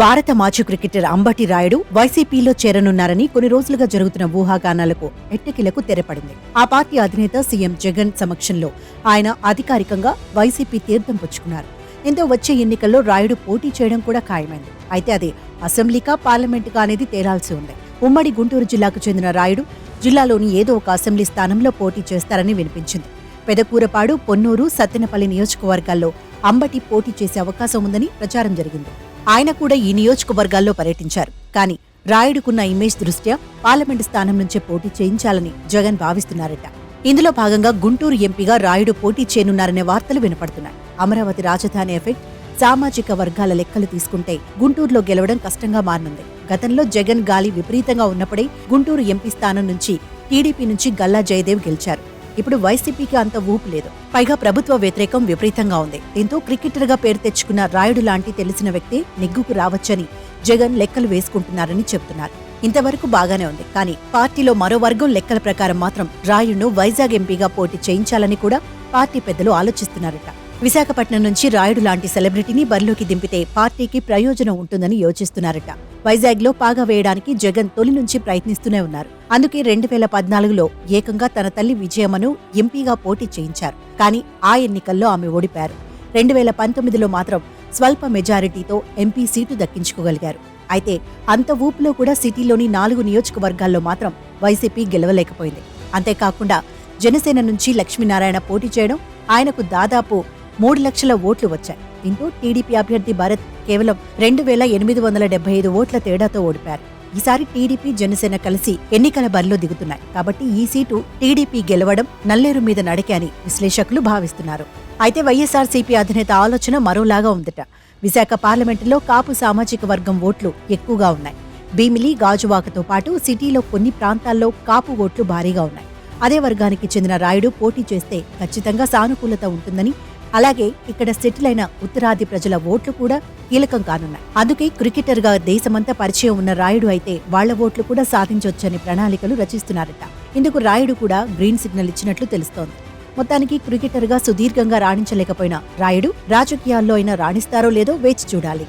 భారత మాజీ క్రికెటర్ అంబటి రాయుడు వైసీపీలో చేరనున్నారని కొన్ని రోజులుగా జరుగుతున్న ఊహాగానాలకు ఎట్టకిలకు తెరపడింది. ఆ పార్టీ అధినేత సీఎం జగన్ సమక్షంలో ఆయన అధికారికంగా వైసీపీ తీర్థం పుచ్చుకున్నారు. దీంతో వచ్చే ఎన్నికల్లో రాయుడు పోటీ చేయడం కూడా ఖాయమైంది. అయితే అది అసెంబ్లీకా పార్లమెంటుకా అనేది తేలాల్సి ఉంది. ఉమ్మడి గుంటూరు జిల్లాకు చెందిన రాయుడు జిల్లాలోని ఏదో ఒక అసెంబ్లీ స్థానంలో పోటీ చేస్తారని వినిపించింది. పెదకూరపాడు, పొన్నూరు, సత్తెనపల్లి నియోజకవర్గాల్లో అంబటి పోటీ చేసే అవకాశం ఉందని ప్రచారం జరిగింది. ఆయన కూడా ఈ నియోజకవర్గాల్లో పర్యటించారు. కానీ రాయుడుకున్న ఇమేజ్ దృష్ట్యా పార్లమెంటు స్థానం నుంచే పోటీ చేయించాలని జగన్ భావిస్తున్నారట. ఇందులో భాగంగా గుంటూరు ఎంపీగా రాయుడు పోటీ చేయనున్నారనే వార్తలు వినపడుతున్నాయి. అమరావతి రాజధాని ఎఫెక్ట్, సామాజిక వర్గాల లెక్కలు తీసుకుంటే గుంటూరులో గెలవడం కష్టంగా మారనుంది. గతంలో జగన్ గాలి విపరీతంగా ఉన్నప్పుడే గుంటూరు ఎంపీ స్థానం నుంచి టీడీపీ నుంచి గల్లా జయదేవ్ గెలిచారు. ఇప్పుడు వైసీపీకి అంత ఊపు లేదు. పైగా ప్రభుత్వ వ్యతిరేకం విపరీతంగా ఉంది. దీంతో క్రికెటర్గా పేరు తెచ్చుకున్న రాయుడు లాంటి తెలిసిన వ్యక్తి నెగ్గుకు రావచ్చని జగన్ లెక్కలు వేసుకుంటున్నారని చెబుతున్నారు. ఇంతవరకు బాగానే ఉంది. కానీ పార్టీలో మరో వర్గం లెక్కల ప్రకారం మాత్రం రాయుడును వైజాగ్ ఎంపీగా పోటీ చేయించాలని కూడా పార్టీ పెద్దలు ఆలోచిస్తున్నారట. విశాఖపట్నం నుంచి రాయుడు లాంటి సెలబ్రిటీని బరిలోకి దింపితే పార్టీకి ప్రయోజనం ఉంటుందని యోచిస్తున్నారట. వైజాగ్ లో పాగా వేయడానికి జగన్ తొలి నుంచి ప్రయత్నిస్తూనే ఉన్నారు. అందుకే 2014లో ఏకంగా తన తల్లి విజయమ్మను ఎంపీగా పోటీ చేయించారు. కానీ ఆ ఎన్నికల్లో ఆమె ఓడిపారు. 2019లో మాత్రం స్వల్ప మెజారిటీతో ఎంపీ సీటు దక్కించుకోగలిగారు. అయితే అంత ఊపులో కూడా సిటీలోని 4 నియోజకవర్గాల్లో మాత్రం వైసీపీ గెలవలేకపోయింది. అంతేకాకుండా జనసేన నుంచి లక్ష్మీనారాయణ పోటీ చేయడం, ఆయనకు దాదాపు 3 లక్షల ఓట్లు వచ్చాయి. దీంతో టీడీపీ అభ్యర్థి భరత్ కేవలం 2875 ఓట్ల తేడాతో ఓడిపారు. ఈసారి టీడీపీ, జనసేన కలిసి ఎన్నికల బరిలో దిగుతున్నాయి. కాబట్టి ఈ సీటు టీడీపీ గెలవడం నల్లేరు మీద నడకే అని విశ్లేషకులు భావిస్తున్నారు. అయితే వైఎస్ఆర్సీపీ అధినేత ఆలోచన మరోలాగా ఉందట. విశాఖ పార్లమెంటులో కాపు సామాజిక వర్గం ఓట్లు ఎక్కువగా ఉన్నాయి. భీమిలి, గాజువాకతో పాటు సిటీలో కొన్ని ప్రాంతాల్లో కాపు ఓట్లు భారీగా ఉన్నాయి. అదే వర్గానికి చెందిన రాయుడు పోటీ చేస్తే ఖచ్చితంగా సానుకూలత ఉంటుందని, అలాగే ఇక్కడ సెటిల్ అయిన ఉత్తరాది ప్రజల ఓట్లు కూడా కీలకం కానున్నాయి. అందుకే క్రికెటర్గా దేశమంతా పరిచయం ఉన్న రాయుడు అయితే వాళ్ల ఓట్లు కూడా సాధించొచ్చని ప్రణాళికలు రచిస్తున్నారట. ఇందుకు రాయుడు కూడా గ్రీన్ సిగ్నల్ ఇచ్చినట్లు తెలుస్తోంది. మొత్తానికి క్రికెటర్గా సుదీర్ఘంగా రాణించలేకపోయిన రాయుడు రాజకీయాల్లో అయినా రాణిస్తారో లేదో వేచి చూడాలి.